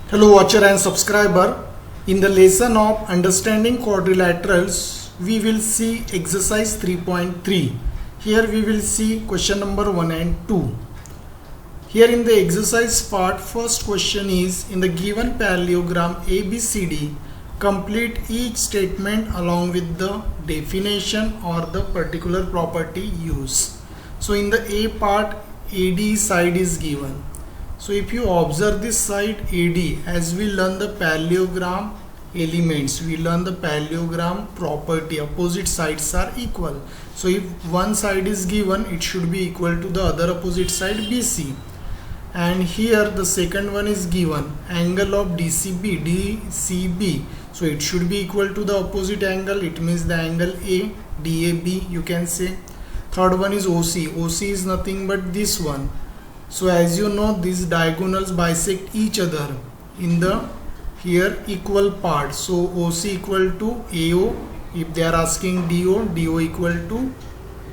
Hello watcher and subscriber. In the lesson of understanding quadrilaterals, we will see exercise 3.3. Here we will see question number 1 and 2. Here in the exercise part, first question is, in the given parallelogram ABCD, complete each statement along with the definition or the particular property used. So in the A part, AD side is given. So if you observe this side AD, as we learn the parallelogram elements, we learn the parallelogram property, opposite sides are equal. So if one side is given, it should be equal to the other opposite side BC. And here the second one is given, angle of DCB. So it should be equal to the opposite angle, it means the angle A, DAB you can say. Third one is OC. OC is nothing but this one. So as you know, these diagonals bisect each other in the here equal part. So OC equal to AO. If they are asking DO, DO equal to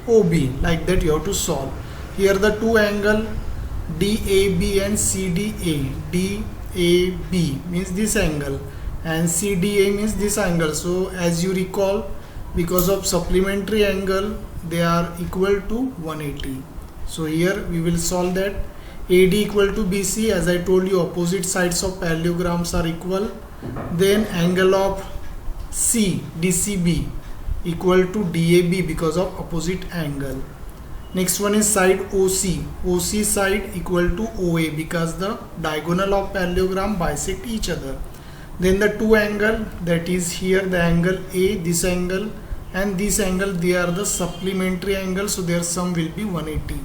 OB. Like that you have to solve. Here the two angle DAB and CDA. DAB means this angle and CDA means this angle. So as you recall, because of supplementary angle, they are equal to 180. So here we will solve that. AD equal to BC, as I told you, opposite sides of parallelograms are equal. Then angle of DCB equal to DAB because of opposite angle. Next one is side OC. OC side equal to OA because the diagonal of parallelogram bisect each other. Then the two angle, that is here the angle A, this angle and this angle, they are the supplementary angle, so their sum will be 180.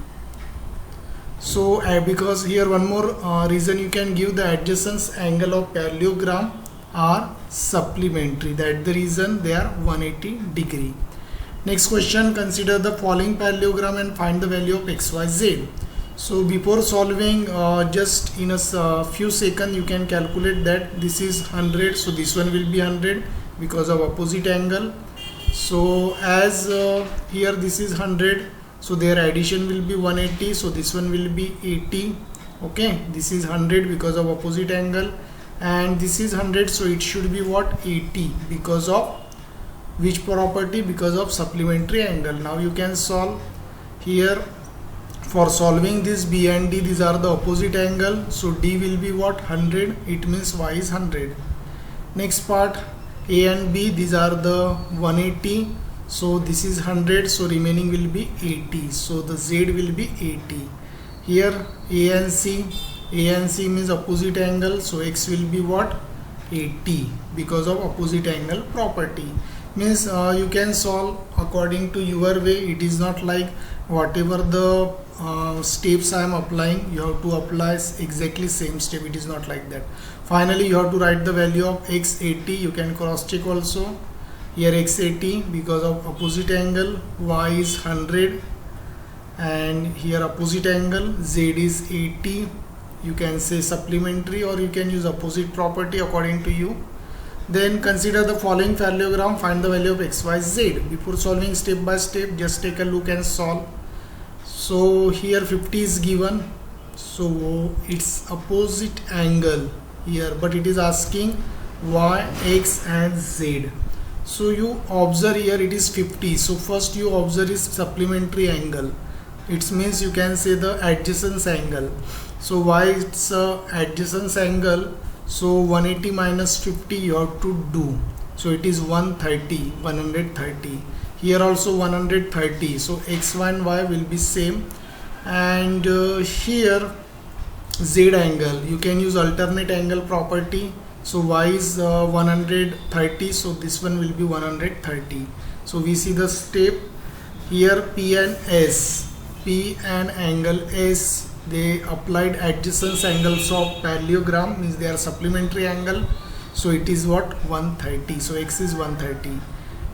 So because here one more reason you can give, the adjacent angle of parallelogram are supplementary, that the reason they are 180 degree. Next question, consider the following parallelogram and find the value of XYZ. So before solving, just in a few seconds you can calculate that this is 100, so this one will be 100 because of opposite angle. So as here this is 100, so their addition will be 180, so this one will be 80. Okay, this is 100 because of opposite angle and this is 100, so it should be what, 80 because of which property? Because of supplementary angle. Now you can solve. Here for solving this B and D, these are the opposite angle, so D will be what, 100, it means Y is 100. Next part, A and B, these are the 180, so this is 100, so remaining will be 80, so the Z will be 80. Here A and C means opposite angle, so X will be what, 80 because of opposite angle property. Means you can solve according to your way. It is not like whatever the steps I am applying, you have to apply exactly same step. It is not like that. Finally you have to write the value of X80. You can cross check also. Here X80 because of opposite angle, Y is 100 and here opposite angle, Z is 80. You can say supplementary or you can use opposite property according to you. Then consider the following parallelogram, find the value of XYZ. Before solving step by step, just take a look and solve. So here 50 is given, so it's opposite angle here, but it is asking Y, X and Z. So you observe here it is 50, so first you observe is supplementary angle. It means you can say the adjacent angle. So why it's adjacent angle? So 180 minus 50 you have to do. So it is 130. Here also 130. So X, Y and Y will be same. And here Z angle, you can use alternate angle property. So Y is 130. So this one will be 130. So we see the step here P and S. P and angle S, they applied adjacent angles of parallelogram, means they are supplementary angle, so it is what, 130. So X is 130.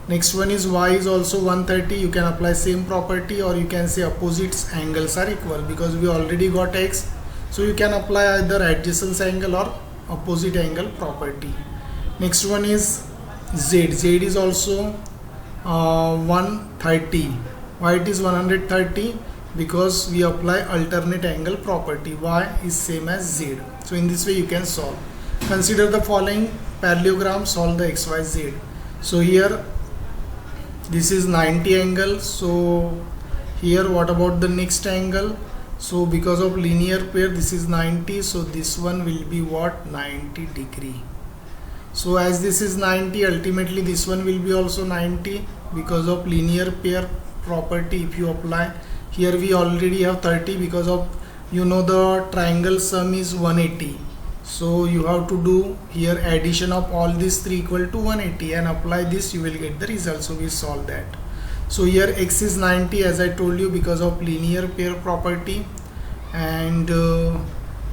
Next one is Y is also 130. You can apply same property or you can say opposite angles are equal because we already got X, so you can apply either adjacent angle or opposite angle property. Next one is Z. Z is also 130. Why it is 130? Because we apply alternate angle property. Y is same as Z. So in this way you can solve. Consider the following parallelogram, solve the xyz. So here this is 90 angle. So here what about the next angle? So because of linear pair, this is 90, so this one will be what? 90 degree. So as this is 90, ultimately this one will be also 90 because of linear pair property. If you apply here, we already have 30 because of, you know, the triangle sum is 180. So you have to do here addition of all these three equal to 180 and apply this, you will get the result. So we solve that. So here x is 90 as I told you because of linear pair property, and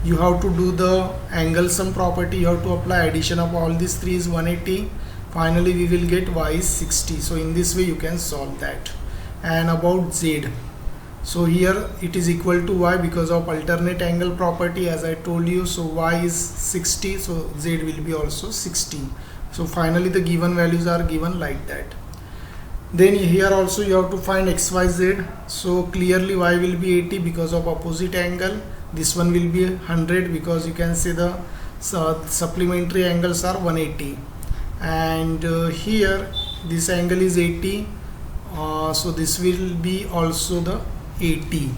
you have to do the angle sum property. You have to apply addition of all these three is 180. Finally we will get y is 60. So in this way you can solve that. And about z, so here it is equal to y because of alternate angle property as I told you. So y is 60, so z will be also 60. So finally the given values are given like that. Then here also you have to find xyz. So clearly y will be 80 because of opposite angle. This one will be 100 because you can say the supplementary angles are 180. And here this angle is 80. So this will be also the 80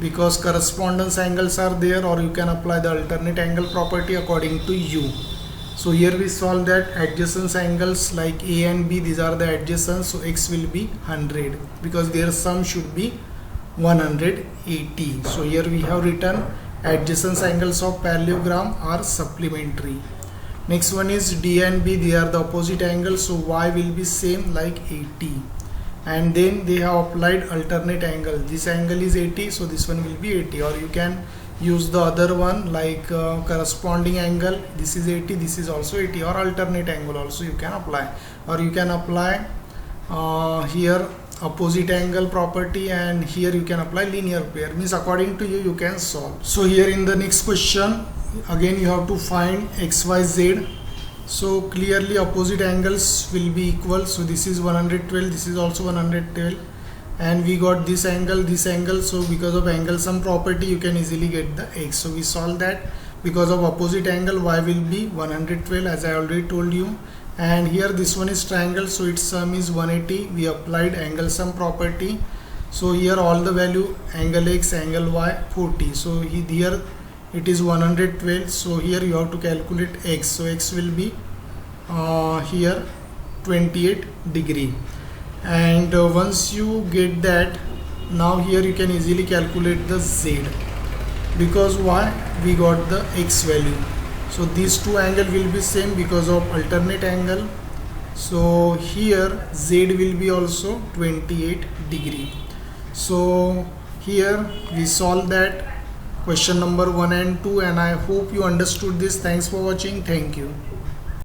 because correspondence angles are there, or you can apply the alternate angle property according to you. So here we solve that adjacent angles like A and B, these are the adjacent, so x will be 100 because their sum should be 180. So here we have written adjacent angles of parallelogram are supplementary. Next one is D and B, they are the opposite angles, so y will be same like 80. And then they have applied alternate angle. This angle is 80, so this one will be 80. Or you can use the other one like corresponding angle. This is 80, this is also 80, or alternate angle also you can apply. Or you can apply here opposite angle property, and here you can apply linear pair. Means according to you, you can solve. So here in the next question, again you have to find x, y, z. So clearly opposite angles will be equal. So this is 112, this is also 112, and we got this angle, this angle. So because of angle sum property, you can easily get the x. So we solve that. Because of opposite angle, y will be 112 as I already told you. And here this one is triangle, so its sum is 180. We applied angle sum property. So here all the value, angle x, angle y, 40. So here it is 112. So here you have to calculate x. So x will be here 28 degree. And once you get that, now here you can easily calculate the z. Because why? We got the x value. So these two angles will be same because of alternate angle. So here z will be also 28 degree. So here we solve that question number 1 and 2, and I hope you understood this. Thanks for watching. Thank you.